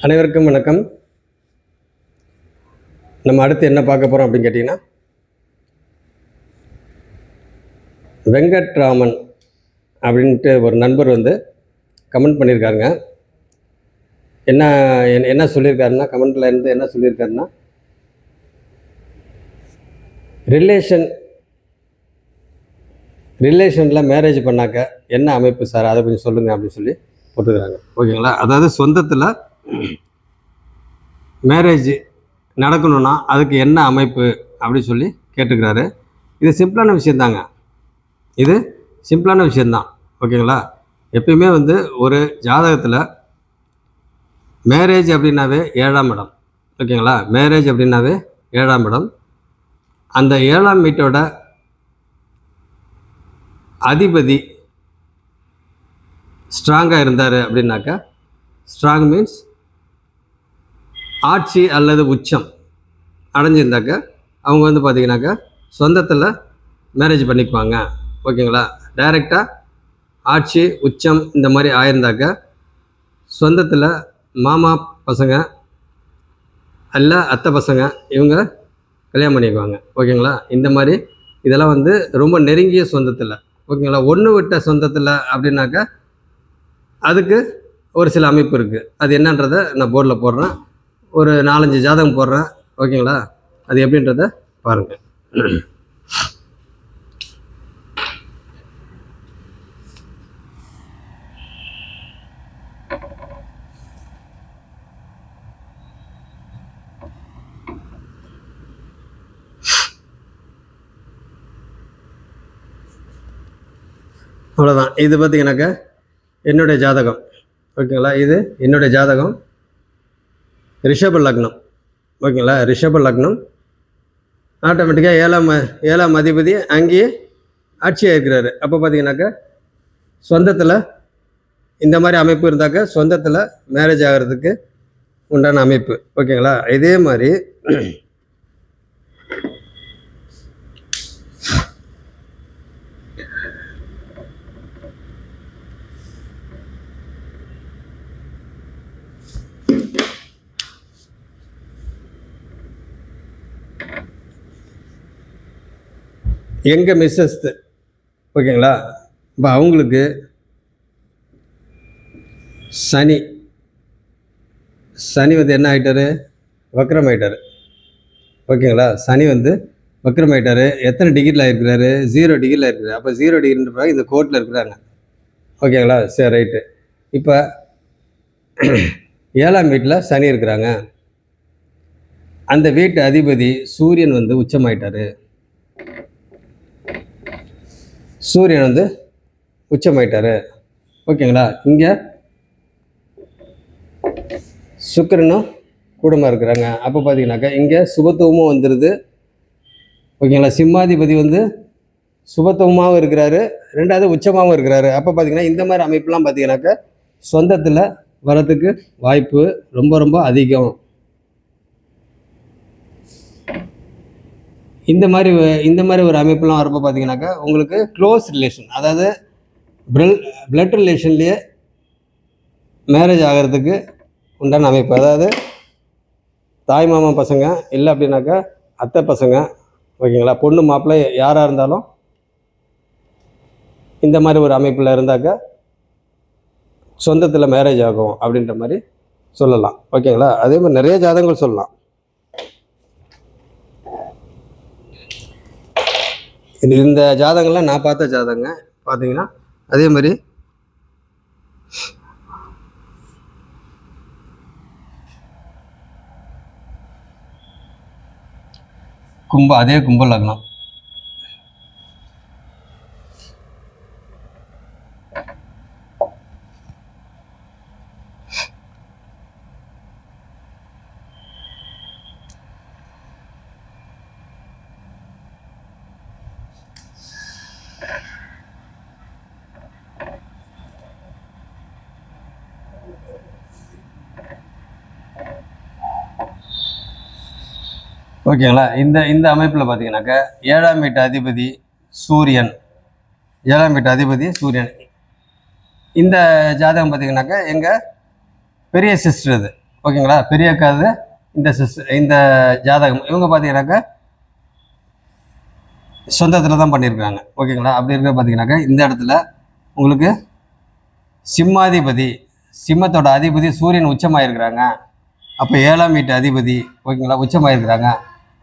அனைவருக்கும் வணக்கம். நம்ம அடுத்து என்ன பார்க்க போகிறோம் அப்படின்னு கேட்டிங்கன்னா, வெங்கட்ராமன் அப்படின்ட்டு ஒரு நண்பர் கமெண்ட் பண்ணியிருக்காருங்க. என்ன என்ன சொல்லியிருக்காருன்னா, கமெண்ட்டில் இருந்து என்ன சொல்லியிருக்காருன்னா, ரிலேஷனில் மேரேஜ் பண்ணாக்க என்ன அமைப்பு சார், அதை கொஞ்சம் சொல்லுங்கள் அப்படின்னு சொல்லி போட்டுக்கிறாங்க. ஓகேங்களா? அதாவது சொந்தத்தில் மேரேஜ் நடக்கணும்னா அதுக்கு என்ன அமைப்பு அப்படின்னு சொல்லி கேட்டுக்கிறாரு. இது சிம்பிளான விஷயந்தாங்க. இது சிம்பிளான விஷயந்தான். ஓகேங்களா? எப்பயுமே ஒரு ஜாதகத்தில் மேரேஜ் அப்படின்னாவே 7ஆம் இடம். ஓகேங்களா? மேரேஜ் அப்படின்னாவே 7ஆம் இடம். அந்த 7ஆம் வீட்டோட அதிபதி ஸ்ட்ராங்காக இருந்தார் அப்படின்னாக்கா, ஸ்ட்ராங் மீன்ஸ் ஆட்சி அல்லது உச்சம் அடைஞ்சிருந்தாக்க அவங்க பார்த்திங்கனாக்கா சொந்தத்தில் மேரேஜ் பண்ணிக்குவாங்க. ஓகேங்களா? டைரெக்டாக ஆட்சி உச்சம் இந்த மாதிரி ஆயிருந்தாக்க சொந்தத்தில் மாமா பசங்க அல்ல அத்தை பசங்க இவங்க கல்யாணம் பண்ணிக்குவாங்க. ஓகேங்களா? இந்த மாதிரி இதெல்லாம் ரொம்ப நெருங்கிய சொந்தத்தில். ஓகேங்களா? ஒன்று விட்ட சொந்தத்தில் அப்படின்னாக்கா அதுக்கு ஒரு சில அமைப்பு இருக்குது. அது என்னன்றதை நான் போர்டில் போடுறேன். ஒரு 4-5 ஜாதகம் போடுறேன். ஓகேங்களா? அது எப்படின்றத பாருங்கள். அவ்வளோதான். இது பார்த்தீங்கன்னாக்கா என்னுடைய ஜாதகம். ஓகேங்களா? இது என்னுடைய ஜாதகம். ரிஷப லக்னம். ஓகேங்களா? ரிஷப லக்னம். ஆட்டோமேட்டிக்காக 7ஆம் அதிபதி அங்கேயே ஆட்சியாக இருக்கிறாரு. அப்போ பார்த்தீங்கன்னாக்கா சொந்தத்தில் இந்த மாதிரி அமைப்பு இருந்தாக்க சொந்தத்தில் மேரேஜ் ஆகிறதுக்கு உண்டான அமைப்பு. ஓகேங்களா? இதே மாதிரி எங்கள் மிஸ்ஸஸ், ஓகேங்களா, இப்போ அவங்களுக்கு சனி என்ன ஆகிட்டார், வக்ரம் ஆகிட்டார். ஓகேங்களா? சனி வக்ரம் ஆகிட்டார். எத்தனை டிகிரியில் இருக்கிறாரு? 0 டிகிரியில் இருக்கிறார். அப்போ 0 டிகிரின்ற இந்த கோர்ட்டில் இருக்கிறாங்க. ஓகேங்களா? சரி, ரைட்டு. இப்போ 7ஆம் வீட்டில் சனி இருக்கிறாங்க. அந்த வீட்டு அதிபதி சூரியன் உச்சமாயிட்டார். சூரியன் உச்சமாயிட்டார். ஓகேங்களா? இங்கே சுக்கிரனும் கூடமாக இருக்கிறாங்க. அப்போ பார்த்தீங்கன்னாக்கா இங்கே சுபத்துவமும் வந்துடுது. ஓகேங்களா? சிம்மாதிபதி சுபத்துவமாகவும் இருக்கிறாரு, 2வது உச்சமாகவும் இருக்கிறாரு. அப்போ பார்த்தீங்கன்னா இந்த மாதிரி அமைப்புலாம் பார்த்தீங்கன்னாக்கா சொந்தத்தில் வரத்துக்கு வாய்ப்பு ரொம்ப ரொம்ப அதிகம். இந்த மாதிரி ஒரு அமைப்புலாம் வரப்போ பார்த்தீங்கன்னாக்கா உங்களுக்கு க்ளோஸ் ரிலேஷன், அதாவது பிளட் ரிலேஷன்லேயே மேரேஜ் ஆகிறதுக்கு உண்டான அமைப்பு. அதாவது தாய் மாமா பசங்க இல்லை அப்படின்னாக்கா அத்தை பசங்க. ஓகேங்களா? பொண்ணு மாப்பிள்ளை யாராக இருந்தாலும் இந்த மாதிரி ஒரு அமைப்பில் இருந்தாக்கா சொந்தத்தில் மேரேஜ் ஆகும் அப்படின்ற மாதிரி சொல்லலாம். ஓகேங்களா? அதே மாதிரி நிறைய ஜாதகங்கள் சொல்லலாம். இந்த ஜாதகங்கள்லாம் நான் பார்த்த ஜாதகங்க. பார்த்தீங்கன்னா அதே மாதிரி கும்ப லக்னம். ஓகேங்களா? இந்த அமைப்பில் பார்த்தீங்கன்னாக்கா 7ஆம் வீட்டு அதிபதி சூரியன். 7ஆம் வீட்டு அதிபதி சூரியன். இந்த ஜாதகம் பார்த்தீங்கன்னாக்கா எங்கள் பெரிய சிஸ்டர் இது. ஓகேங்களா. பெரிய அக்காது இந்த ஜாதகம் இவங்க பார்த்தீங்கன்னாக்கா சொந்தத்தில் தான் பண்ணியிருக்காங்க. ஓகேங்களா. அப்படி இருக்க பார்த்தீங்கன்னாக்கா இந்த இடத்துல உங்களுக்கு சிம்மாதிபதி, சிம்மத்தோட அதிபதி சூரியன் உச்சமாயிருக்கிறாங்க. அப்போ 7ஆம் வீட்டு அதிபதி ஓகேங்களா உச்சமாயிருக்கிறாங்க.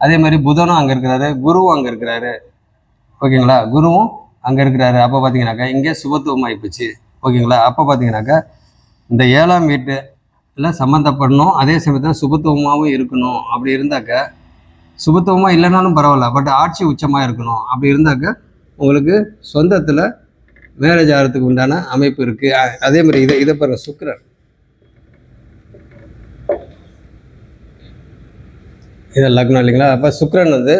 அதே மாதிரி புதனும் அங்கே இருக்கிறாரு, குருவும் அங்கே இருக்கிறாரு. ஓகேங்களா. குருவும் அங்கே இருக்கிறாரு. அப்போ பார்த்தீங்கன்னாக்கா இங்கே சுபத்துவம் ஆகிப்போச்சு. ஓகேங்களா. அப்போ பார்த்தீங்கன்னாக்கா இந்த 7ஆம் வீட்டில் சம்மந்தப்படணும், அதே சமயத்தில் சுபத்துவமாகவும் இருக்கணும். அப்படி இருந்தாக்க சுபத்துவமாக இல்லைனாலும் பரவாயில்ல, பட் ஆட்சி உச்சமாக இருக்கணும். அப்படி இருந்தாக்க உங்களுக்கு சொந்தத்தில் மேரேஜ் ஆகிறதுக்கு உண்டான அமைப்பு இருக்குது. அதே மாதிரி இதை பாருங்க, சுக்கிரன் இது லக்னம் இல்லைங்களா. அப்போ சுக்கிரன் வந்து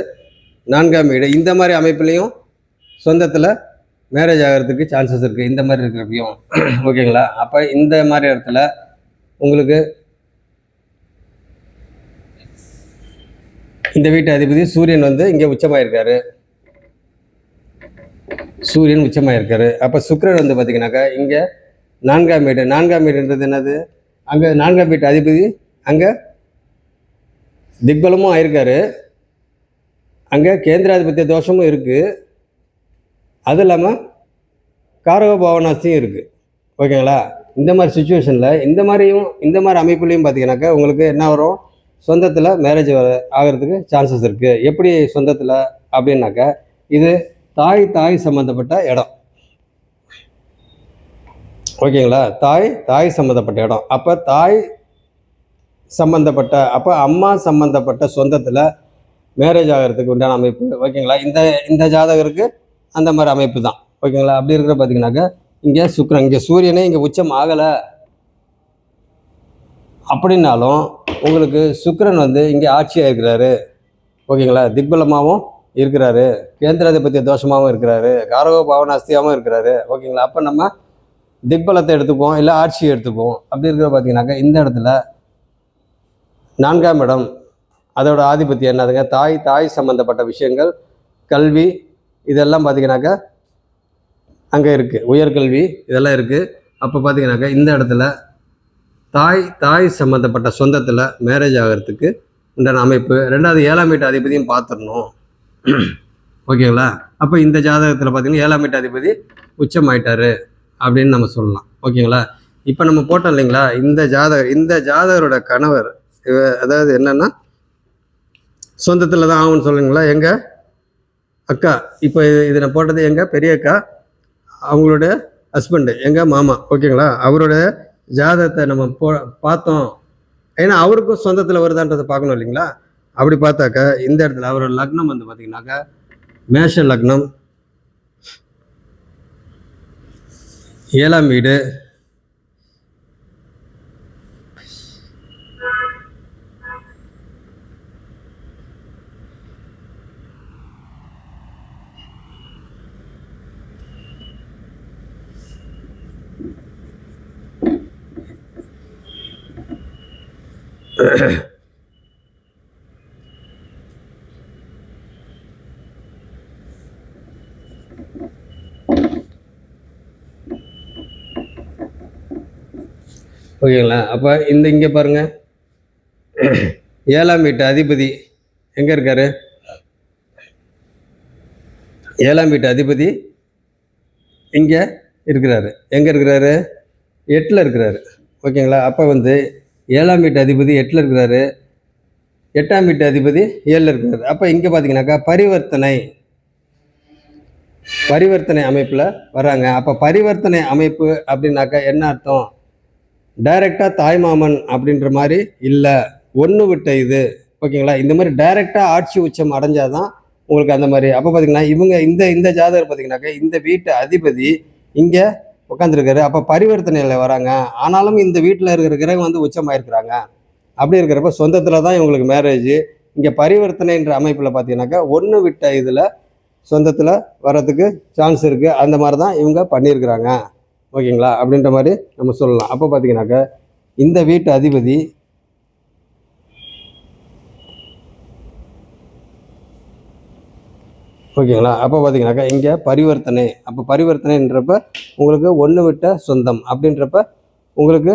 4ஆம் வீடு இந்த மாதிரி அமைப்புலையும் சொந்தத்தில் மேரேஜ் ஆகிறதுக்கு சான்சஸ் இருக்குது. இந்த மாதிரி இருக்கிறப்பையும் ஓகேங்களா. அப்போ இந்த மாதிரி இடத்துல உங்களுக்கு இந்த வீட்டு அதிபதி சூரியன் வந்து இங்கே உச்சமாயிருக்காரு. சூரியன் உச்சமாயிருக்காரு. அப்போ சுக்கிரன் வந்து பார்த்தீங்கன்னாக்கா இங்கே 4ஆம் வீடு. 4ஆம் வீடுன்றது என்னது? அங்கே 4ஆம் வீட்டு அதிபதி அங்கே திக்பலமும் ஆயிருக்காரு, அங்கே கேந்திராதிபத்திய தோஷமும் இருக்குது, அது இல்லாமல் காரக பாவனாஸ்தியும் இருக்குது. ஓகேங்களா. இந்த மாதிரி சுச்சுவேஷனில் இந்த மாதிரி அமைப்புலையும் பார்த்தீங்கன்னாக்கா உங்களுக்கு என்ன வரும்? சொந்தத்தில் மேரேஜ் ஆகிறதுக்கு சான்சஸ் இருக்குது. எப்படி சொந்தத்தில் அப்படின்னாக்கா இது தாய் சம்மந்தப்பட்ட இடம். ஓகேங்களா. தாய் சம்மந்தப்பட்ட இடம். அப்போ தாய் சம்மந்தப்பட்ட, அப்போ அம்மா சம்மந்தப்பட்ட சொந்தத்தில் மேரேஜ் ஆகிறதுக்கு உண்டான அமைப்பு. ஓகேங்களா. இந்த ஜாதகருக்கு அந்த மாதிரி அமைப்பு தான். ஓகேங்களா. அப்படி இருக்கிற பார்த்தீங்கன்னாக்கா இங்கே சுக்கிரன், இங்கே சூரியனே இங்கே உச்சம் ஆகலை அப்படின்னாலும் உங்களுக்கு சுக்கிரன் வந்து இங்கே ஆட்சியாக இருக்கிறாரு. ஓகேங்களா. திக்பலமாகவும் இருக்கிறாரு, கேந்திராதிபத்திய தோஷமாகவும் இருக்கிறாரு, காரக பாவனாஸ்தியாகவும் இருக்கிறாரு. ஓகேங்களா. அப்போ நம்ம திக்பலத்தை எடுத்துக்குவோம், இல்லை ஆட்சியை எடுத்துக்குவோம். அப்படி இருக்கிற பார்த்தீங்கன்னாக்கா இந்த இடத்துல 4ஆம் இடம் அதோட ஆதிபத்தியம் என்னதுங்க? தாய் சம்மந்தப்பட்ட விஷயங்கள், கல்வி, இதெல்லாம் பார்த்தீங்கன்னாக்கா அங்கே இருக்குது. உயர்கல்வி இதெல்லாம் இருக்குது. அப்போ பார்த்தீங்கன்னாக்கா இந்த இடத்துல தாய் சம்மந்தப்பட்ட சொந்தத்தில் மேரேஜ் ஆகிறதுக்கு உண்டான அமைப்பு. 2வது 7ஆம் வீட்டு அதிபதியும் பார்த்துடணும். ஓகேங்களா. அப்போ இந்த ஜாதகத்தில் பார்த்தீங்கன்னா 7ஆம் வீட்டு அதிபதி உச்சம் ஆயிட்டாரு அப்படின்னு நம்ம சொல்லலாம். ஓகேங்களா. இப்போ நம்ம போட்டோம் இல்லைங்களா, இந்த ஜாதகரோட கணவர், அதாவது என்னன்னா சொந்தத்தில் தான் ஆகும்னு சொல்லுங்களா. எங்கள் அக்கா, இப்போ இது நான் போட்டது எங்கள் பெரிய அக்கா, அவங்களோட ஹஸ்பண்டு எங்கள் மாமா. ஓகேங்களா. அவரோட ஜாதகத்தை நம்ம பார்த்தோம். ஏன்னா அவருக்கும் சொந்தத்தில் வருதான்றதை பார்க்கணும் இல்லைங்களா. அப்படி பார்த்தாக்கா இந்த இடத்துல அவரோட லக்னம் வந்து பார்த்தீங்கன்னாக்கா மேஷ லக்னம், 7ஆம் வீடு, ஓகேங்களா. அப்போ இங்கே பாருங்கள், 7ஆம் வீட்டு அதிபதி எங்கே இருக்காரு? 7ஆம் வீட்டு அதிபதி இங்கே இருக்கிறாரு. எங்கே இருக்கிறாரு? 8ல் இருக்கிறாரு. ஓகேங்களா. அப்போ வந்து 7ஆம் வீட்டு அதிபதி 8ல் இருக்கிறாரு, 8ஆம் வீட்டு அதிபதி 7ல் இருக்கிறாரு. அப்போ இங்கே பார்த்தீங்கன்னாக்கா பரிவர்த்தனை அமைப்பில் வராங்க. அப்போ பரிவர்த்தனை அமைப்பு அப்படின்னாக்கா என்ன அர்த்தம்? டைரெக்டாக தாய்மாமன் அப்படின்ற மாதிரி இல்லை, ஒன்று விட்ட இது. ஓகேங்களா. இந்த மாதிரி டைரெக்டாக ஆட்சி உச்சம் அடைஞ்சாதான் உங்களுக்கு அந்த மாதிரி. அப்போ பார்த்தீங்கன்னா இவங்க இந்த ஜாதகர் பார்த்தீங்கன்னாக்கா இந்த வீட்டு அதிபதி இங்கே உட்காந்துருக்காரு. அப்போ பரிவர்த்தனையில் வராங்க. ஆனாலும் இந்த வீட்டில் இருக்கிற கிரகம் வந்து உச்சமாயிருக்கிறாங்க. அப்படி இருக்கிறப்ப சொந்தத்தில் தான் இவங்களுக்கு மேரேஜ். இங்கே பரிவர்த்தனைன்ற அமைப்பில் பார்த்தீங்கன்னாக்கா ஒன்று விட்ட இதில் சொந்தத்தில் வர்றதுக்கு சான்ஸ் இருக்குது. அந்த மாதிரி தான் இவங்க பண்ணியிருக்கிறாங்க. ஓகேங்களா. அப்படின்ற மாதிரி நம்ம சொல்லலாம். அப்போ பார்த்தீங்கன்னாக்கா இந்த வீட்டு அதிபதி ஓகேங்களா. அப்போ பார்த்தீங்கன்னாக்கா இங்கே பரிவர்த்தனை. அப்போ பரிவர்த்தனைன்றப்ப உங்களுக்கு ஒன்று விட்ட சொந்தம் அப்படின்றப்ப உங்களுக்கு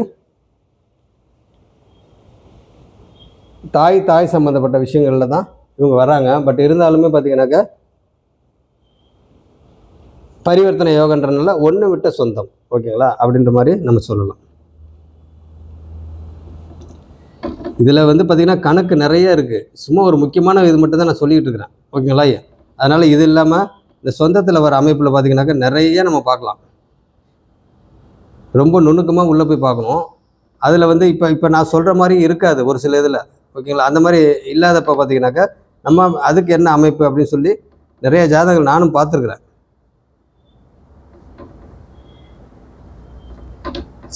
தாய் சம்மந்தப்பட்ட விஷயங்களில் தான் இவங்க வராங்க. பட் இருந்தாலுமே பார்த்தீங்கன்னாக்கா பரிவர்த்தனை யோகன்றனால ஒன்று விட்ட சொந்தம், ஓகேங்களா, அப்படின்ற மாதிரி நம்ம சொல்லலாம். இதில் வந்து பார்த்திங்கன்னா கணக்கு நிறைய இருக்குது. சும்மா ஒரு முக்கியமான இது மட்டும் தான் நான் சொல்லிகிட்டு இருக்கிறேன், ஓகேங்களா. அதனால் இது இல்லாமல் இந்த சொந்தத்தில் வர அமைப்பில் பார்த்திங்கனாக்கா நிறைய நம்ம பார்க்கலாம். ரொம்ப நுணுக்கமாக உள்ளே போய் பார்க்கணும். அதில் வந்து இப்போ நான் சொல்கிற மாதிரி இருக்காது ஒரு சில இதில், ஓகேங்களா. அந்த மாதிரி இல்லாதப்போ பார்த்திங்கனாக்கா நம்ம அதுக்கு என்ன அமைப்பு அப்படின்னு சொல்லி நிறைய ஜாதகங்கள் நானும் பார்த்துருக்குறேன்.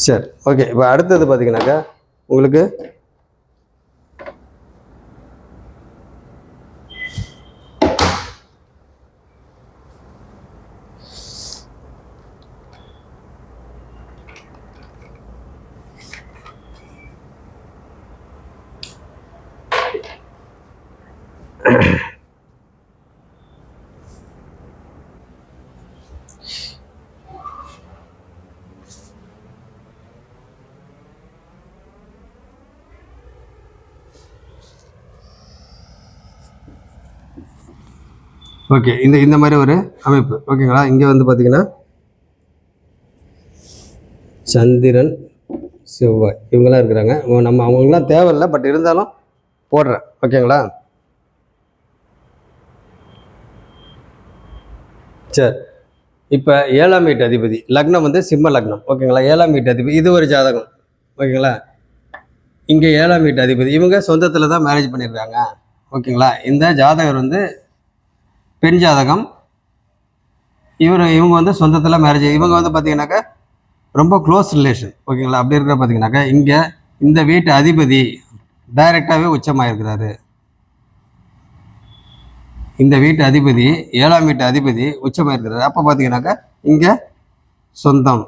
சரி, ஓகே. இப்போ அடுத்தது பார்த்திங்கனாக்கா உங்களுக்கு ஓகே, இந்த மாதிரி ஒரு அமைப்பு, ஓகேங்களா. இங்கே வந்து பார்த்திங்கன்னா சந்திரன் செவ்வாய் இவங்கெல்லாம் இருக்கிறாங்க. நம்ம அவங்களுக்குலாம் தேவையில்லை, பட் இருந்தாலும் போடுறேன், ஓகேங்களா. சரி, இப்போ 7ஆம் வீட்டு அதிபதி லக்னம் வந்து சிம்ம லக்னம், ஓகேங்களா. 7ஆம் வீட்டு அதிபதி இது ஒரு ஜாதகம், ஓகேங்களா. இங்கே 7ஆம் வீட்டு அதிபதி இவங்க சொந்தத்தில் தான் மேரேஜ் பண்ணியிருக்காங்க, ஓகேங்களா. இந்த ஜாதகர் வந்து பெண் ஜாதகம். இவங்க வந்து சொந்தத்தில் மேரேஜ். இவங்க வந்து பார்த்தீங்கன்னாக்கா ரொம்ப க்ளோஸ் ரிலேஷன், ஓகேங்களா. அப்படி இருக்கிற பார்த்தீங்கன்னாக்கா இங்கே இந்த வீட்டு அதிபதி டைரெக்டாகவே உச்சமாயிருக்கிறாரு. இந்த வீட்டு அதிபதி 7ஆம் வீட்டு அதிபதி உச்சமாயிருக்கிறாரு. அப்போ பார்த்தீங்கன்னாக்கா இங்கே சொந்தம்.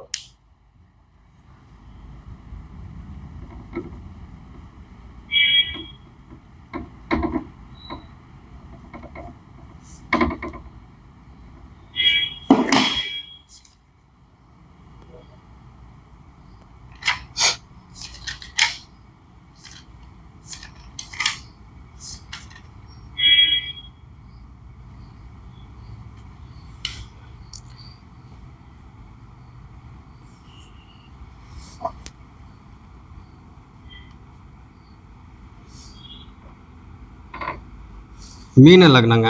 மீன லக்னங்க.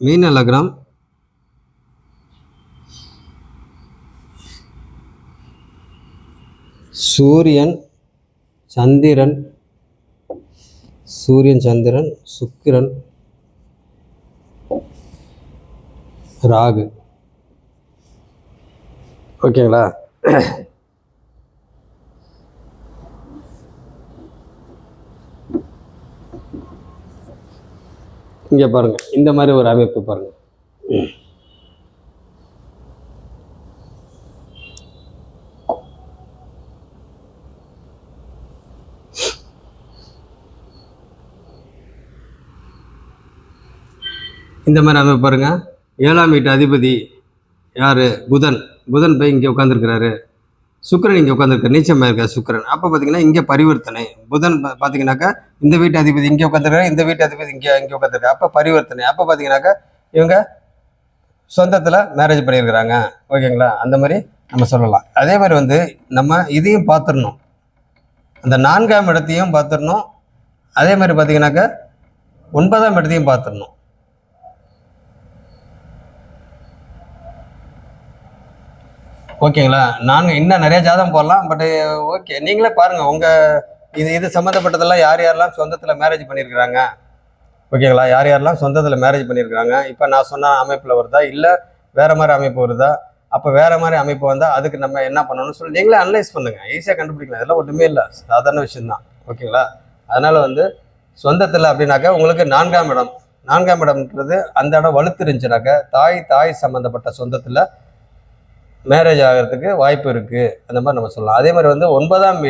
மீன லக்னம் சூரியன் சந்திரன் சுக்கிரன் ராகு, ஓகேங்களா. இங்கே பாருங்கள், இந்த மாதிரி ஒரு அமைப்பு பாருங்கள். இந்த மாதிரி அமைப்பு பாருங்கள். 7ஆம் வீட்டு அதிபதி யார்? புதன் போய் இங்கே உட்காந்துருக்கிறாரு. சுக்கிரன் இங்கே உட்காந்துருக்காரு, நீச்சமாக இருக்கார் சுக்கிரன். அப்போ பார்த்தீங்கன்னா இங்கே பரிவர்த்தனை. புதன் பார்த்தீங்கன்னாக்கா இந்த வீட்டு அதிபதி இங்கே உட்காந்துருக்காரு, இந்த வீட்டு அதிபதி இங்கே உட்காந்துருக்காரு. அப்போ பரிவர்த்தனை. அப்போ பார்த்தீங்கன்னாக்கா இவங்க சொந்தத்தில் மேரேஜ் பண்ணியிருக்கிறாங்க, ஓகேங்களா. அந்த மாதிரி நம்ம சொல்லலாம். அதே மாதிரி வந்து நம்ம இதையும் பார்த்துடணும், அந்த 4ஆம் இடத்தையும் பார்த்துடணும். அதே மாதிரி பார்த்தீங்கன்னாக்கா 9ஆம் இடத்தையும் பார்த்துடணும். ஓகேங்களா. நாங்கள் இன்னும் நிறைய ஜாதகம் போடலாம், பட்டு ஓகே நீங்களே பாருங்கள். உங்கள் இது சம்மந்தப்பட்டதெல்லாம் யாரெல்லாம் சொந்தத்தில் மேரேஜ் பண்ணியிருக்கிறாங்க, ஓகேங்களா. யாரெல்லாம் சொந்தத்தில் மேரேஜ் பண்ணியிருக்கிறாங்க. இப்போ நான் சொன்ன அமைப்பில் வருதா, இல்லை வேறு மாதிரி அமைப்பு வருதா? அப்போ வேறு மாதிரி அமைப்பு வந்தால் அதுக்கு நம்ம என்ன பண்ணணும்னு சொல்லி நீங்களே அனலைஸ் பண்ணுங்கள். ஈஸியாக கண்டுபிடிக்கலாம். இதெல்லாம் ஒன்றுமே இல்லை, சாதாரண விஷயம்தான், ஓகேங்களா. அதனால் வந்து சொந்தத்தில் அப்படின்னாக்கா உங்களுக்கு 4ஆம் இடம்ன்றது அந்த இடம் வலுத்து இருந்துச்சுனாக்கா தாய் சம்மந்தப்பட்ட சொந்தத்தில் மேரேஜ் ஆகிறதுக்கு வாய்ப்பு இருக்குது, அந்த மாதிரி நம்ம சொல்லலாம். அதே மாதிரி வந்து 9ஆம்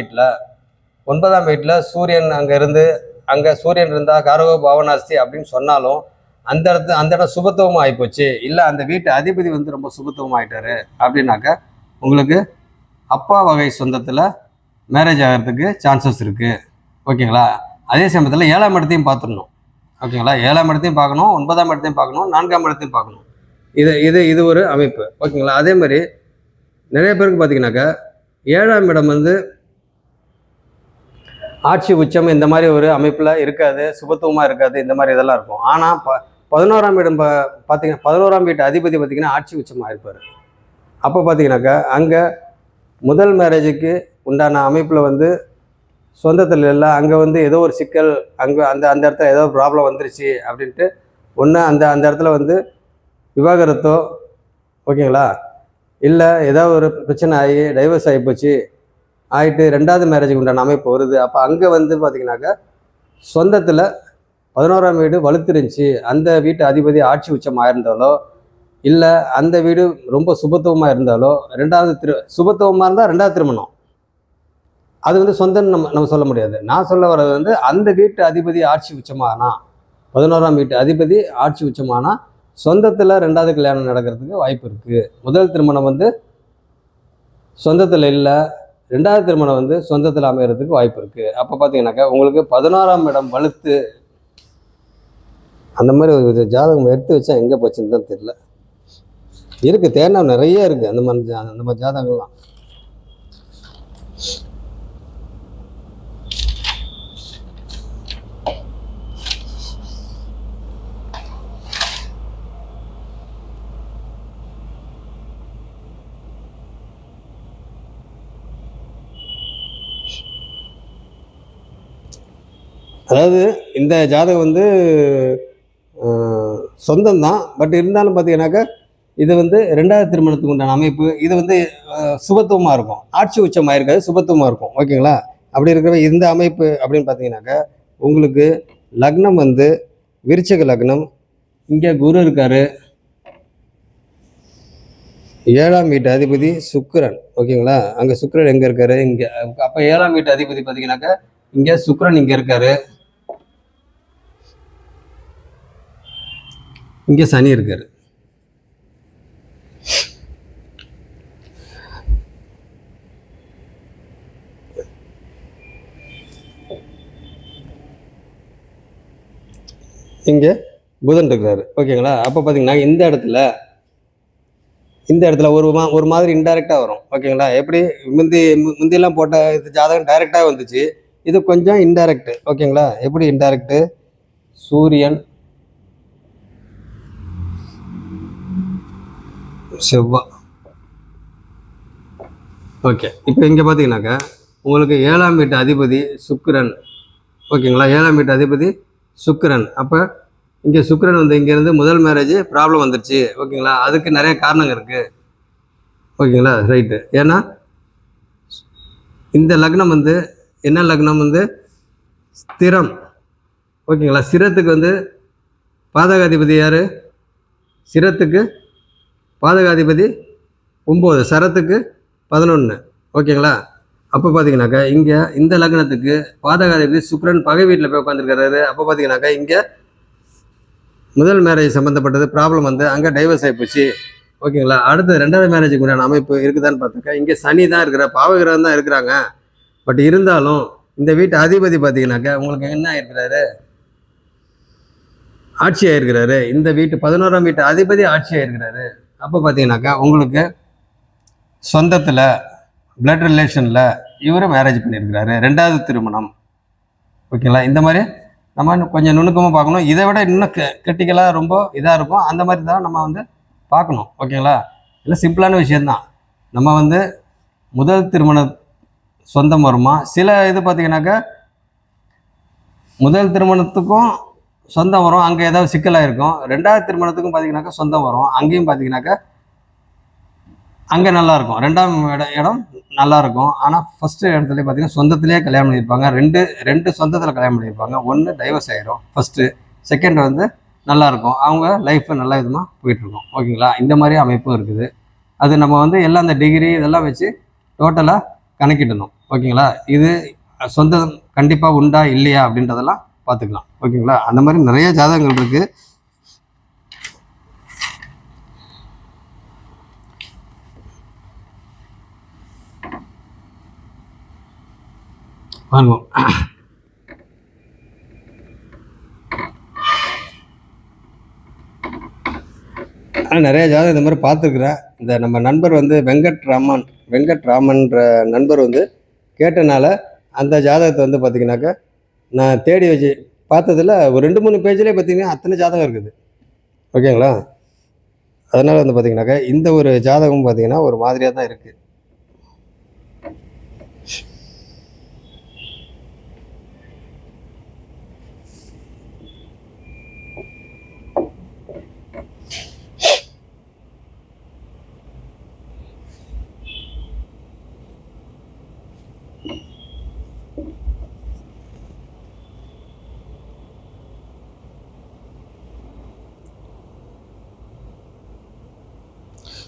வீட்டில் சூரியன் அங்கே சூரியன் இருந்தால் காரகோ பாவனாஸ்தி அப்படின்னு சொன்னாலும் அந்த இடம் சுபத்துவமாக ஆகிப்போச்சு, இல்லை அந்த வீட்டு அதிபதி வந்து ரொம்ப சுபத்துவமாக ஆகிட்டாரு அப்படின்னாக்கா உங்களுக்கு அப்பா வகை சொந்தத்தில் மேரேஜ் ஆகிறதுக்கு சான்சஸ் இருக்குது, ஓகேங்களா. அதே சமயத்தில் 7ஆம் இடத்தையும் பார்த்துடணும். ஓகேங்களா? 7ஆம் இடத்தையும் பார்க்கணும், 9ஆம் இடத்தையும் பார்க்கணும், 4ஆம் இடத்தையும் பார்க்கணும். இது ஒரு அமைப்பு. ஓகேங்களா? அதே மாதிரி நிறைய பேருக்கு பார்த்தீங்கன்னாக்கா 7ஆம் இடம் வந்து ஆட்சி உச்சம் இந்த மாதிரி ஒரு அமைப்பில் இருக்காது, சுபத்துவமாக இருக்காது, இந்த மாதிரி இதெல்லாம் இருக்கும். ஆனால் 11ஆம் இடம் பார்த்தீங்கன்னா 11ஆம் வீட்டு அதிபதி பார்த்தீங்கன்னா ஆட்சி உச்சமாக இருப்பார். அப்போ பார்த்தீங்கன்னாக்கா அங்கே முதல் மேரேஜுக்கு உண்டான அமைப்பில் வந்து சொந்தத்தில் இல்லை, அங்கே வந்து ஏதோ ஒரு சிக்கல், அங்கே அந்த அந்த இடத்துல ஏதோ ப்ராப்ளம் வந்துருச்சு அப்படின்ட்டு ஒன்று அந்த அந்த இடத்துல வந்து விவாகரத்தோ, ஓகேங்களா, இல்லை ஏதாவது ஒரு பிரச்சனை ஆகி டைவர்ஸ் ஆகி போச்சு ஆகிட்டு 2வது மேரேஜுக்கு உண்டான அமைப்பு வருது. அப்போ அங்கே வந்து பார்த்திங்கனாக்கா சொந்தத்தில் 11ஆம் வீடு வலுத்துருந்துச்சு, அந்த வீட்டு அதிபதி ஆட்சி உச்சமாக இருந்தாலோ, இல்லை அந்த வீடு ரொம்ப சுபத்துவமாக இருந்தாலோ, 2வது சுபத்துவமாக இருந்தால் 2வது திருமணம் அது வந்து சொந்தம் நம்ம சொல்ல முடியாது. நான் சொல்ல வர்றது வந்து அந்த வீட்டு அதிபதி ஆட்சி உச்சமானா, 11ஆம் வீட்டு அதிபதி ஆட்சி உச்சமானா சொந்தத்தில் 2வது கல்யாணம் நடக்கிறதுக்கு வாய்ப்பு இருக்குது. முதல் திருமணம் வந்து சொந்தத்தில் இல்லை, 2வது திருமணம் வந்து சொந்தத்தில் அமைகிறதுக்கு வாய்ப்பு இருக்குது. அப்போ பார்த்தீங்கன்னாக்கா உங்களுக்கு 11ஆம் இடம் வலுத்து அந்த மாதிரி ஒரு ஜாதகம் எடுத்து வச்சா எங்கே போச்சுன்னு தான் தெரியல. இருக்குது, தேனா நிறைய இருக்குது அந்த மாதிரி ஜாதகங்கள்லாம். அதாவது இந்த ஜாதகம் வந்து சொந்தம்தான், பட் இருந்தாலும் பார்த்தீங்கன்னாக்கா இது வந்து 2வது திருமணத்துக்கு உண்டான அமைப்பு. இது வந்து சுபத்துவமாக இருக்கும், ஆட்சி உச்சமாக இருக்காது, சுபத்துவமாக இருக்கும். ஓகேங்களா? அப்படி இருக்கிற இந்த அமைப்பு அப்படின்னு பார்த்தீங்கன்னாக்கா உங்களுக்கு லக்னம் வந்து விருச்சிக லக்னம், இங்கே குரு இருக்கார், 7ஆம் வீட்டு அதிபதி சுக்கிரன். ஓகேங்களா? அங்கே சுக்கிரன் எங்கே இருக்காரு? இங்கே. அப்போ 7ஆம் வீட்டு அதிபதி பார்த்தீங்கன்னாக்கா இங்கே சுக்கிரன் இங்கே இருக்காரு, இங்கே சனி இருக்காரு. இங்கே புதன் இருக்கிறாரு. ஓகேங்களா? அப்போ பார்த்தீங்கன்னா இந்த இடத்துல ஒரு மாதிரி இன்டைரக்டாக வரும். ஓகேங்களா? எப்படி முந்தியெல்லாம் போட்ட இது ஜாதகம் டைரெக்டாக வந்துச்சு, இது கொஞ்சம் இன்டைரக்டு. ஓகேங்களா? எப்படி இன்டைரக்டு? சூரியன் செவ்வாய். ஓகே, இப்போ இங்கே பார்த்தீங்கன்னாக்கா உங்களுக்கு 7ஆம் வீட்டு அதிபதி சுக்கிரன். ஓகேங்களா? 7ஆம் வீட்டு அதிபதி சுக்கிரன். அப்போ இங்கே சுக்கிரன் வந்து இங்கேருந்து முதல் மேரேஜ் ப்ராப்ளம் வந்துருச்சு. ஓகேங்களா? அதுக்கு நிறைய காரணங்கள் இருக்குது. ஓகேங்களா? ரைட்டு. ஏன்னா இந்த லக்னம் வந்து என்ன லக்னம் வந்து ஸ்திரம். ஓகேங்களா? சிரத்துக்கு வந்து பாதகாதிபதி யார்? சிரத்துக்கு பாதகாதிபதி 9, சரத்துக்கு 11. ஓகேங்களா? அப்போ பார்த்தீங்கன்னாக்கா இங்கே இந்த லக்னத்துக்கு பாதகாதிபதி சுக்கிரன் பகை வீட்டில் போய் உட்காந்துருக்கிறாரு. அப்போ பார்த்தீங்கன்னாக்கா இங்கே முதல் மேரேஜ் சம்மந்தப்பட்டது ப்ராப்ளம் வந்து அங்கே டைவர்ஸ் ஆகிப்போச்சு. ஓகேங்களா? அடுத்து 2வது மேரேஜுக்கு உண்டான அமைப்பு இருக்குதான்னு பார்த்தாக்கா இங்கே சனி தான் இருக்கிற, பாவகிரகம் தான் இருக்கிறாங்க. பட் இருந்தாலும் இந்த வீட்டு அதிபதி பார்த்தீங்கன்னாக்கா உங்களுக்கு என்ன இருக்கிறாரு? ஆட்சி ஆகிருக்கிறாரு. இந்த வீட்டு 11ஆம் வீட்டு அதிபதி ஆட்சி ஆகிருக்கிறாரு. அப்போ பார்த்தீங்கன்னாக்கா உங்களுக்கு சொந்தத்தில் பிளட் ரிலேஷனில் இவரை மேரேஜ் பண்ணியிருக்கிறாரு, 2வது திருமணம். ஓகேங்களா? இந்த மாதிரி நம்ம கொஞ்சம் நுணுக்கமாக பார்க்கணும். இதை விட இன்னும் கிரிட்டிக்கலாக ரொம்ப இதாக இருக்கும், அந்த மாதிரி தான் நம்ம வந்து பார்க்கணும். ஓகேங்களா? இல்லை சிம்பிளான விஷயந்தான். நம்ம வந்து முதல் திருமணம் சொந்தம் வருமா, சில இது பார்த்தீங்கன்னாக்கா முதல் திருமணத்துக்கும் சொந்தம் வரும், அங்கே ஏதாவது சிக்கலாக இருக்கும். 2வது திருமணத்துக்கும் பார்த்தீங்கன்னாக்கா சொந்தம் வரும், அங்கேயும் பார்த்தீங்கன்னாக்கா அங்கே நல்லாயிருக்கும், 2ஆம் இடம் நல்லாயிருக்கும். ஆனால் ஃபஸ்ட்டு இடத்துல பார்த்தீங்கன்னா சொந்தத்திலே கல்யாணம் பண்ணியிருப்பாங்க, ரெண்டு சொந்தத்தில் கல்யாணம் பண்ணியிருப்பாங்க. ஒன்று டைவர்ஸ் ஆகிரும் ஃபஸ்ட்டு, செகண்ட் வந்து நல்லாயிருக்கும், அவங்க லைஃப்பை நல்ல விதமாக போயிட்டுருக்கும். ஓகேங்களா? இந்த மாதிரி அமைப்பும் இருக்குது. அது நம்ம வந்து எல்லாம் அந்த டிகிரி இதெல்லாம் வச்சு டோட்டலாக கணக்கிடணும். ஓகேங்களா? இது சொந்தம் கண்டிப்பாக உண்டா இல்லையா அப்படின்றதெல்லாம் பார்த்துக்கலாம். ஓகேங்களா? அந்த மாதிரி நிறைய ஜாதகங்கள் இருக்குது. வாங்குவோம். ஆனால் நிறைய ஜாதகம் இந்த மாதிரி பார்த்துருக்குறேன். இந்த நம்ம நண்பர் வந்து வெங்கட்ராமன்ற நண்பர் வந்து கேட்டனால அந்த ஜாதகத்தை வந்து பார்த்திங்கனாக்கா நான் தேடி வச்சு பார்த்ததில் ஒரு 2-3 பேஜ்லேயே பார்த்திங்கன்னா அத்தனை ஜாதகம் இருக்குது. ஓகேங்களா? அதனால் வந்து பார்த்திங்கனாக்கா இந்த ஒரு ஜாதகம் பார்த்திங்கன்னா ஒரு மாதிரியாக தான் இருக்குது.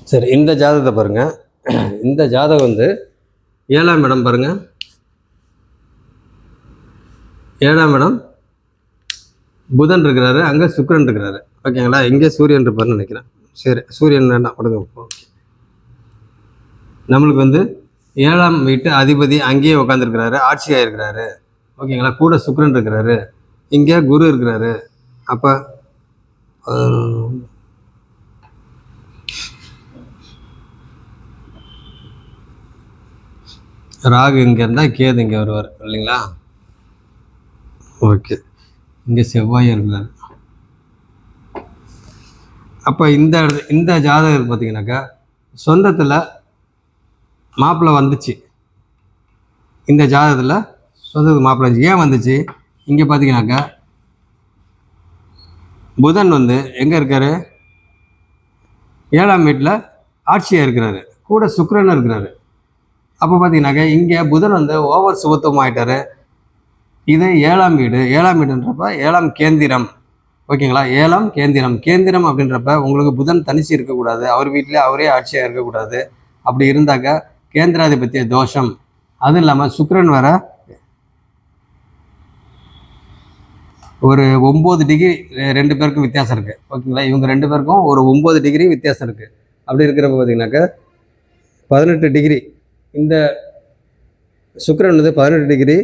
சரி, இந்த ஜாதகத்தை பாருங்கள். இந்த ஜாதகம் வந்து 7ஆம் இடம் பாருங்கள். 7ஆம் இடம் புதன் இருக்கிறாரு, அங்கே சுக்கிரன் இருக்கிறாரு. ஓகேங்களா? இங்கே சூரியன் இருப்பார்னு நினைக்கிறேன். சரி, சூரியன் வேண்டாம் கொடுங்க. ஓகே, நம்மளுக்கு வந்து 7ஆம் வீட்டு அதிபதி அங்கேயே உட்காந்துருக்கிறாரு, ஆட்சியாக இருக்கிறாரு. ஓகேங்களா? கூட சுக்கிரன் இருக்கிறாரு, இங்கே குரு இருக்கிறாரு. அப்போ ராகு இங்கே இருந்தால் கேது இங்கே வருவார் இல்லைங்களா? ஓகே, இங்கே செவ்வாய் இருக்கிறார். அப்போ இந்த ஜாதகம் பார்த்தீங்கன்னாக்கா சொந்தத்தில் மாப்பிள்ளை வந்துச்சு. இந்த ஜாதகத்தில் சொந்தத்துக்கு மாப்பிள்ளை வந்துச்சு. ஏன் வந்துச்சு? இங்கே பார்த்தீங்கன்னாக்கா புதன் வந்து எங்கே இருக்கார்? 7ஆம் வீட்டில் ஆட்சியாக இருக்கிறாரு, கூட சுக்கிரன் இருக்கிறாரு. அப்போ பார்த்தீங்கன்னாக்கா இங்கே புதன் வந்து ஓவர் சுபத்துவம் ஆகிட்டார். இது 7ஆம் வீடு. 7ஆம் வீடுன்றப்ப 7ஆம் கேந்திரம். ஓகேங்களா? 7ஆம் கேந்திரம் அப்படின்றப்ப உங்களுக்கு புதன் தனிச்சு இருக்கக்கூடாது, அவர் வீட்டிலே அவரே ஆட்சியாக இருக்கக்கூடாது. அப்படி இருந்தாக்கா கேந்திராதிபத்திய தோஷம். அதுவும் இல்லாமல் சுக்கிரன் வர ஒரு 9 டிகிரி 2 பேருக்கும் வித்தியாசம் இருக்குது. ஓகேங்களா? இவங்க 2 பேருக்கும் ஒரு 9 டிகிரி வித்தியாசம் இருக்குது. அப்படி இருக்கிறப்ப பார்த்தீங்கன்னாக்கா 18 டிகிரி. இந்த சுக்கிரன் வந்து 18 டிகிரி,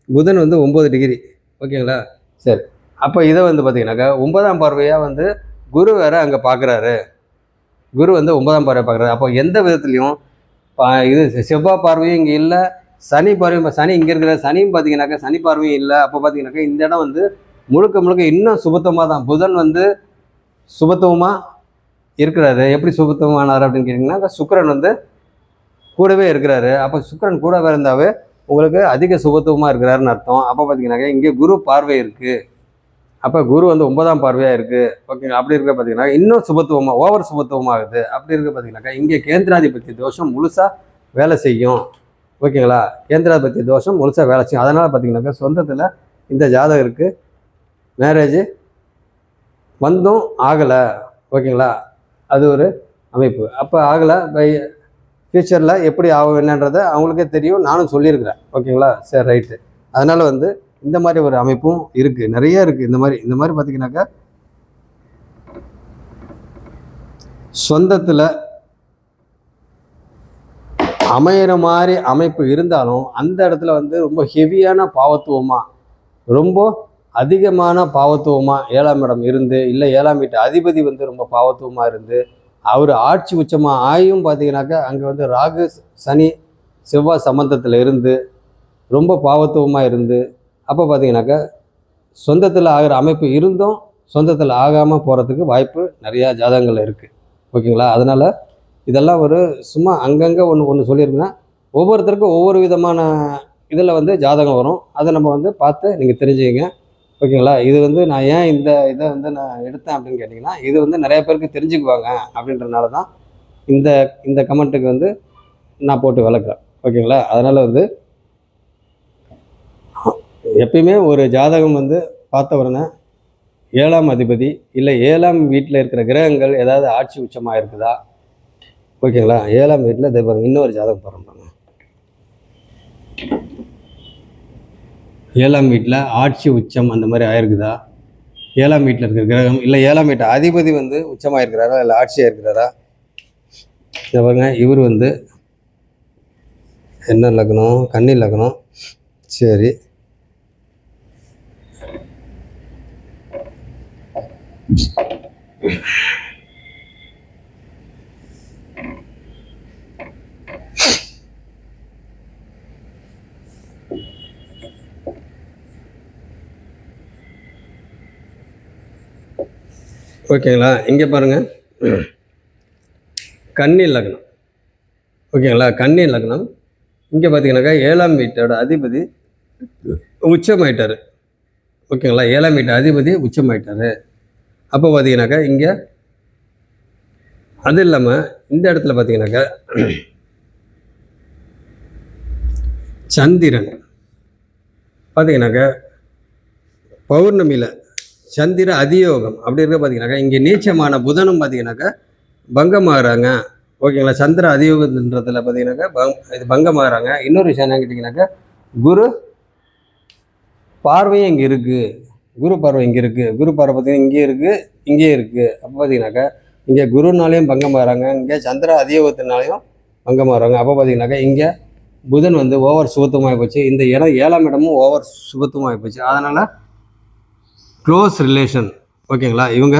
புதன் வந்து 9 டிகிரி. ஓகேங்களா? சரி, அப்போ இதை வந்து பார்த்தீங்கன்னாக்கா 9ஆம் பார்வையாக வந்து குரு வேறு அங்கே பார்க்குறாரு. குரு வந்து 9ஆம் பார்வையை பார்க்குறாரு. அப்போ எந்த விதத்துலையும் இது செவ்வாய் பார்வையும் இங்கே இல்லை, சனி பார்வையும், சனி இங்கே இருக்கிற சனியும் பார்த்தீங்கன்னாக்கா சனி பார்வையும் இல்லை. அப்போ பார்த்தீங்கன்னாக்கா இந்த இடம் வந்து முழுக்க இன்னும் சுபத்துவமாக தான். புதன் வந்து சுபத்துவமாக இருக்கிறாரு. எப்படி சுபத்துவமானார் அப்படின்னு கேட்டிங்கன்னா சுக்கிரன் வந்து கூடவே இருக்கிறாரு. அப்போ சுக்கிரன் கூடவே இருந்தாவே உங்களுக்கு அதிக சுபத்துவமாக இருக்கிறாருன்னு அர்த்தம். அப்போ பார்த்தீங்கன்னாக்கா இங்கே குரு பார்வை இருக்குது. அப்போ குரு வந்து 9ஆம் பார்வையாக இருக்குது. ஓகேங்களா? அப்படி இருக்க பார்த்தீங்கன்னா இன்னும் சுபத்துவமாக ஓவர் சுபத்துவமாகுது. அப்படி இருக்க பார்த்தீங்கன்னாக்கா இங்கே கேந்திராதிபத்திய தோஷம் முழுசாக வேலை செய்யும். ஓகேங்களா? கேந்திராதிபத்திய தோஷம் முழுசாக வேலை செய்யும். அதனால் பார்த்தீங்கன்னாக்கா சொந்தத்தில் இந்த ஜாதகருக்கு மேரேஜ் வந்தும் ஆகலை. ஓகேங்களா? அது ஒரு அமைப்பு. அப்போ ஆகலை, பை ஃப்யூச்சரில் எப்படி ஆகும் என்னன்றதை அவங்களுக்கே தெரியும், நானும் சொல்லியிருக்கிறேன். ஓகேங்களா? சரி, ரைட்டு. அதனால் வந்து இந்த மாதிரி ஒரு அமைப்பும் இருக்குது, நிறைய இருக்குது. இந்த மாதிரி பார்த்தீங்கன்னாக்கா சொந்தத்தில் அமையிற மாதிரி அமைப்பு இருந்தாலும் அந்த இடத்துல வந்து ரொம்ப ஹெவியான பாவத்துவமாக, ரொம்ப அதிகமான பாவத்துவமாக 7ஆம் இடம் இருந்து, இல்லை 7ஆம் வீட்டு அதிபதி வந்து ரொம்ப பாவத்துவமாக இருந்து, அவர் ஆட்சி உச்சமாக ஆகியும் பார்த்தீங்கன்னாக்கா அங்கே வந்து ராகு சனி செவ்வாய் சம்பந்தத்தில் இருந்து ரொம்ப பாவத்துவமாக இருந்து, அப்போ பார்த்தீங்கன்னாக்கா சொந்தத்தில் ஆகிற அமைப்பு இருந்தும் சொந்தத்தில் ஆகாமல் போகிறதுக்கு வாய்ப்பு நிறையா ஜாதகங்கள் இருக்குது. ஓகேங்களா? அதனால் இதெல்லாம் ஒரு சும்மா அங்கங்கே ஒன்று சொல்லியிருக்குன்னா ஒவ்வொருத்தருக்கும் ஒவ்வொரு விதமான இதில் வந்து ஜாதகம் வரும். அதை நம்ம வந்து பார்த்து நீங்கள் தெரிஞ்சுக்கங்க. ஓகேங்களா? இது வந்து நான் ஏன் இந்த இதை வந்து நான் எடுத்தேன் அப்படின்னு கேட்டிங்கன்னா, இது வந்து நிறைய பேருக்கு தெரிஞ்சுக்குவாங்க அப்படின்றனால தான் இந்த கமெண்ட்டுக்கு வந்து நான் போட்டு விளக்குறேன். ஓகேங்களா? அதனால் வந்து எப்பயுமே ஒரு ஜாதகம் வந்து பார்த்த உடனே 7ஆம் அதிபதி இல்லை 7ஆம் வீட்டில் இருக்கிற கிரகங்கள் ஏதாவது ஆட்சி உச்சமாக இருக்குதா? ஓகேங்களா? 7ஆம் வீட்டில் இதே பாருங்க, இன்னொரு ஜாதகம் பாருங்க. 7ஆம் வீட்டில் ஆட்சி உச்சம் அந்த மாதிரி ஆயிருக்குதா? 7ஆம் வீட்டில் இருக்கிற கிரகம் இல்லை 7ஆம் வீட்டு அதிபதி வந்து உச்சமாக இருக்கிறாரா இல்லை ஆட்சியாக இருக்கிறாரா? இதை பாருங்க, இவர் வந்து என்ன லக்னம்? கன்னி லக்னம். சரி, ஓகேங்களா? இங்கே பாருங்கள், கன்னி லக்னம். ஓகேங்களா? கன்னி லக்னம். இங்கே பார்த்தீங்கன்னாக்கா 7ஆம் வீட்டோட அதிபதி உச்சமாயிட்டார். ஓகேங்களா? 7ஆம் வீட்டு அதிபதி உச்சமாயிட்டார். அப்போ பார்த்தீங்கன்னாக்கா இங்கே அது இல்லாமல் இந்த இடத்துல பார்த்தீங்கன்னாக்கா சந்திரன் பார்த்தீங்கன்னாக்கா பௌர்ணமியில் சந்திர அதியோகம் அப்படி இருக்க பார்த்தீங்கன்னாக்கா இங்கே நீச்சமான புதனும் பார்த்தீங்கன்னாக்கா பங்கமாகறாங்க. ஓகேங்களா? சந்திர அதியோகன்றதுல பார்த்தீங்கன்னாக்கா இது பங்கமாகறாங்க. இன்னொரு விஷயம் என்ன கேட்டிங்கனாக்கா குரு பார்வையும் இங்கே இருக்குது. குரு பார்வை இங்கே இருக்குது. குரு பார்வை பார்த்தீங்கன்னா இங்கே இருக்குது, இங்கே இருக்குது. அப்போ பார்த்தீங்கன்னாக்கா இங்கே குருனாலையும் பங்கமாகறாங்க, இங்கே சந்திர அதியோகத்தினாலையும் பங்கமாகறாங்க. அப்போ பார்த்தீங்கன்னாக்கா இங்கே புதன் வந்து ஓவர் சுபத்துவமாகி போச்சு. இந்த இடம் 7ஆம் இடமும் ஓவர் சுபத்துவமாகி போச்சு. அதனால் க்ளோஸ் ரிலேஷன். ஓகேங்களா? இவங்க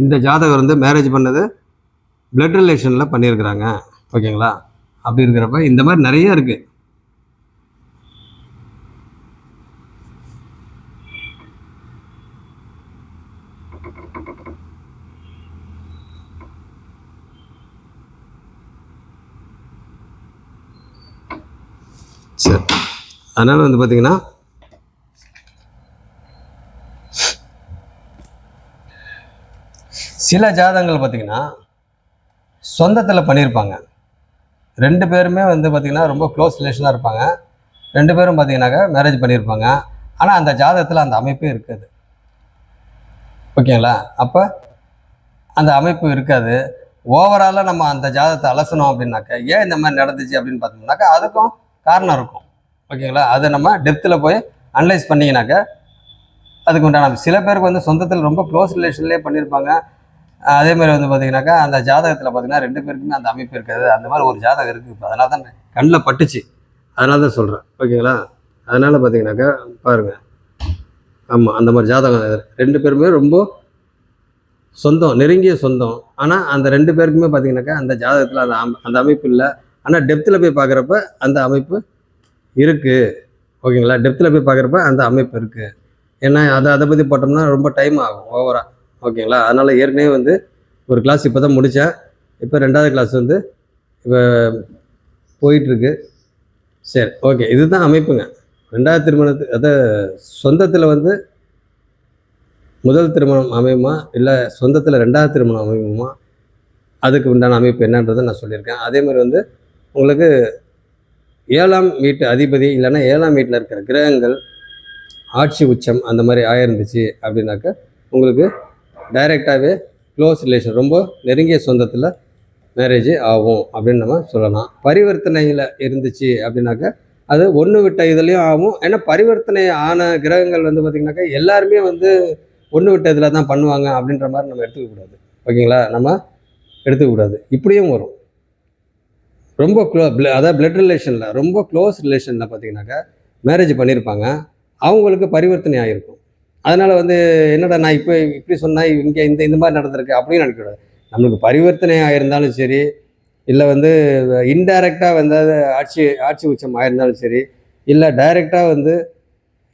இந்த ஜாதகம் வந்து மேரேஜ் பண்ணது பிளட் ரிலேஷனில் பண்ணியிருக்கிறாங்க. ஓகேங்களா? அப்படி இருக்கிறப்ப இந்த மாதிரி நிறைய இருக்குது. சரி, அதனால் வந்து பார்த்திங்கன்னா சில ஜாதகங்கள் பார்த்திங்கன்னா சொந்தத்தில் பண்ணியிருப்பாங்க. 2 பேருமே வந்து பார்த்திங்கன்னா ரொம்ப க்ளோஸ் ரிலேஷனாக இருப்பாங்க. 2 பேரும் பார்த்திங்கனாக்கா மேரேஜ் பண்ணியிருப்பாங்க. ஆனால் அந்த ஜாதகத்தில் அந்த அமைப்பே இருக்காது. ஓகேங்களா? அப்போ அந்த அமைப்பு இருக்காது. ஓவராலாக நம்ம அந்த ஜாதகத்தை அலசணும் அப்படின்னாக்கா ஏன் இந்த மாதிரி நடந்துச்சு அப்படின்னு பார்த்தோம்னாக்கா அதுக்கும் காரணம் இருக்கும். ஓகேங்களா? அதை நம்ம டெப்த்தில் போய் அனலைஸ் பண்ணிங்கனாக்கா அதுக்கு உண்டான சில பேருக்கு வந்து சொந்தத்தில் ரொம்ப க்ளோஸ் ரிலேஷன்லேயே பண்ணியிருப்பாங்க. அதேமாதிரி வந்து பார்த்திங்கனாக்கா அந்த ஜாதகத்தில் பார்த்திங்கன்னா 2 பேருக்குமே அந்த அமைப்பு இருக்காது. அந்த மாதிரி ஒரு ஜாதகம் இருக்குது. இப்போ அதனால தான் கண்ணில் பட்டுச்சு, அதனால தான் சொல்கிறேன். ஓகேங்களா? அதனால் பார்த்திங்கனாக்கா பாருங்கள், ஆமாம் அந்த மாதிரி ஜாதகம் 2 பேருமே ரொம்ப சொந்தம், நெருங்கிய சொந்தம். ஆனால் அந்த 2 பேருக்குமே பார்த்திங்கனாக்கா அந்த ஜாதகத்தில் அந்த அமைப்பு இல்லை. ஆனால் டெப்த்தில் போய் பார்க்குறப்ப அந்த அமைப்பு இருக்குது. ஓகேங்களா? டெப்த்தில் போய் பார்க்குறப்ப அந்த அமைப்பு இருக்குது. ஏன்னா அதை பற்றி போட்டோம்னா ரொம்ப டைம் ஆகும் ஓவராக. ஓகேங்களா? அதனால் ஏற்கனவே வந்து ஒரு கிளாஸ் இப்போ தான் முடித்தேன். இப்போ 2வது கிளாஸ் வந்து இப்போ போயிட்டுருக்கு. சரி, ஓகே. இதுதான் அமைப்புங்க. 2வது திருமணத்து அதை சொந்தத்தில் வந்து முதல் திருமணம் அமையுமா இல்லை சொந்தத்தில் 2வது திருமணம் அமையுமா, அதுக்கு உண்டான அமைப்பு என்னன்றதை நான் சொல்லியிருக்கேன். அதேமாதிரி வந்து உங்களுக்கு 7ஆம் வீட்டு அதிபதி இல்லைன்னா 7ஆம் வீட்டில் இருக்கிற கிரகங்கள் ஆட்சி உச்சம் அந்த மாதிரி ஆயிருந்துச்சு அப்படின்னாக்கா உங்களுக்கு டைரெக்டாகவே க்ளோஸ் ரிலேஷன் ரொம்ப நெருங்கிய சொந்தத்தில் மேரேஜ் ஆகும் அப்படின்னு நம்ம சொல்லலாம். பரிவர்த்தனையில் இருந்துச்சு அப்படின்னாக்கா அது ஒன்று விட்ட இதுலேயும் ஆகும். ஏன்னா பரிவர்த்தனை ஆன கிரகங்கள் வந்து பார்த்திங்கனாக்கா எல்லாருமே வந்து ஒன்று விட்ட இதில் தான் பண்ணுவாங்க அப்படின்ற மாதிரி நம்ம எடுத்துக்கக்கூடாது. ஓகேங்களா? நம்ம எடுத்துக்கக்கூடாது. இப்படியும் வரும். ரொம்ப அதாவது பிளட் ரிலேஷனில் ரொம்ப க்ளோஸ் ரிலேஷனில் பார்த்திங்கனாக்கா மேரேஜ் பண்ணியிருப்பாங்க, அவங்களுக்கு பரிவர்த்தனை ஆகிருக்கும். அதனால் வந்து என்னடா நான் இப்போ இப்படி சொன்னால் இங்கே இந்த மாதிரி நடந்திருக்கு அப்படின்னு நினைக்கக்கூடாது. நம்மளுக்கு பரிவர்த்தனை ஆகிருந்தாலும் சரி, இல்லை வந்து இன்டைரக்டாக வந்து ஆட்சி உச்சம் ஆகிருந்தாலும் சரி, இல்லை டைரெக்டாக வந்து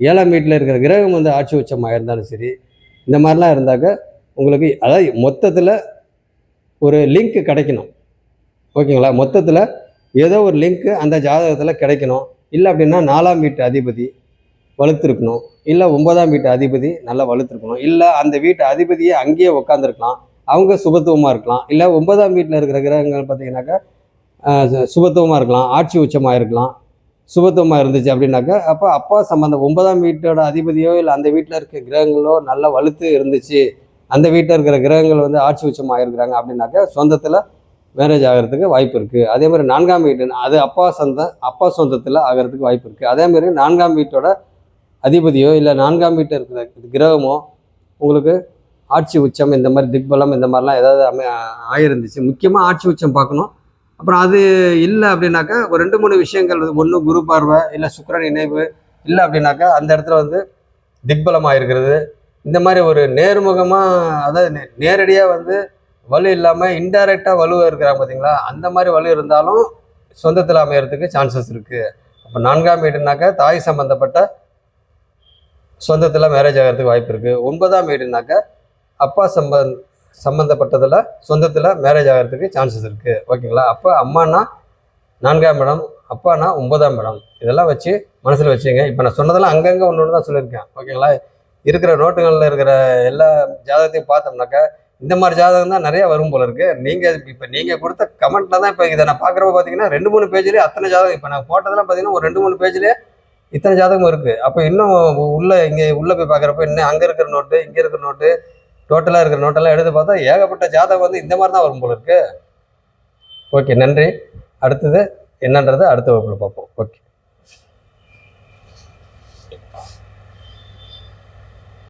7ஆம் வீட்டில் இருக்கிற கிரகம் வந்து ஆட்சி உச்சம் ஆகிருந்தாலும் சரி, இந்த மாதிரிலாம் இருந்தாக்க உங்களுக்கு அதாவது மொத்தத்தில் ஒரு லிங்க் கிடைக்கணும். ஓகேங்களா? மொத்தத்தில் ஏதோ ஒரு லிங்க்கு அந்த ஜாதகத்தில் கிடைக்கணும். இல்லை அப்படின்னா 4ஆம் வீட்டு அதிபதி வலுத்திருக்கணும், இல்லை 9ஆம் வீட்டு அதிபதி நல்லா வலுத்திருக்கணும், இல்லை அந்த வீட்டு அதிபதியே அங்கேயே உட்காந்துருக்கலாம், அவங்க சுபத்துவமாக இருக்கலாம், இல்லை 9ஆம் வீட்டில் இருக்கிற கிரகங்கள் பார்த்திங்கனாக்கா சுபத்துவமாக இருக்கலாம், ஆட்சி உச்சமாக இருக்கலாம். சுபத்துவமாக இருந்துச்சு அப்படின்னாக்கா அப்போ அப்பா சம்பந்தம் 9ஆம் வீட்டோட அதிபதியோ இல்லை அந்த வீட்டில் இருக்கிற கிரகங்களோ நல்லா வலுத்து இருந்துச்சு, அந்த வீட்டில் இருக்கிற கிரகங்கள் வந்து ஆட்சி உச்சமாக இருக்கிறாங்க அப்படின்னாக்கா சொந்தத்தில் மேரேஜ் ஆகிறதுக்கு வாய்ப்பு இருக்குது. அதேமாதிரி 4ஆம் வீட்டு அது அப்பா சொந்தத்தில் ஆகிறதுக்கு வாய்ப்பு இருக்குது. அதேமாதிரி 4ஆம் வீட்டோட அதிபதியோ இல்லை 4ஆம் வீட்டில் இருக்கிற கிரகமோ உங்களுக்கு ஆட்சி உச்சம் இந்த மாதிரி திக்பலம் இந்த மாதிரிலாம் ஏதாவது ஆயிருந்துச்சு. முக்கியமாக ஆட்சி உச்சம் பார்க்கணும். அப்புறம் அது இல்லை அப்படின்னாக்கா ஒரு 2-3 விஷயங்கள் ஒன்று குரு பார்வை, இல்லை சுக்கிரன் இணைவு, இல்லை அப்படின்னாக்கா அந்த இடத்துல வந்து திக்பலம் ஆகிருக்கிறது. இந்த மாதிரி ஒரு நேர்முகமாக அதாவது நேரடியாக வந்து வலு இல்லாமல் இன்டைரக்டாக வலுவாக இருக்கிறாங்க பார்த்தீங்களா, அந்த மாதிரி வலு இருந்தாலும் சொந்தத்தில் அமையறதுக்கு சான்சஸ் இருக்குது. அப்போ 4ஆம் வீடுனாக்கா தாய் சம்மந்தப்பட்ட சொந்தத்தில் மேரேஜ் ஆகிறதுக்கு வாய்ப்பு இருக்குது. 9ஆம் வீடுனாக்கா அப்பா சம்மந்தப்பட்டதில் சொந்தத்தில் மேரேஜ் ஆகிறதுக்கு சான்சஸ் இருக்குது. ஓகேங்களா? அப்போ அம்மானா 4ஆம் இடம், அப்பானா 9ஆம் இடம். இதெல்லாம் வச்சு மனசில் வச்சுங்க. இப்போ நான் சொன்னதெல்லாம் அங்கங்கே ஒன்று தான் சொல்லியிருக்கேன். ஓகேங்களா? இருக்கிற நோட்டுகளில் இருக்கிற எல்லா ஜாதகத்தையும் பார்த்தோம்னாக்கா இந்த மாதிரி ஜாதகம் தான் நிறையா வரும் போல இருக்குது. நீங்கள் கொடுத்த கமெண்ட்டில் தான் இப்போ இதை நான் பார்க்குறப்ப பார்த்தீங்கன்னா 2-3 பேஜ்லேயே அத்தனை ஜாதகம், இப்போ நான் போட்டதெல்லாம் பார்த்தீங்கன்னா ஒரு 2-3 பேஜ்லேயே இத்தனை ஜாதகமும் இருக்குது. அப்போ இன்னும் உள்ளே போய் பார்க்குறப்ப இன்னும் அங்கே இருக்கிற நோட்டு, இங்கே இருக்கிற நோட்டு, டோட்டலாக இருக்கிற நோட்டெல்லாம் எடுத்து பார்த்தா ஏகப்பட்ட ஜாதகம் இந்த மாதிரி தான் வரும் போல இருக்கு. ஓகே, நன்றி. அடுத்தது என்னன்றது அடுத்த வகுப்பில் பார்ப்போம். ஓகே.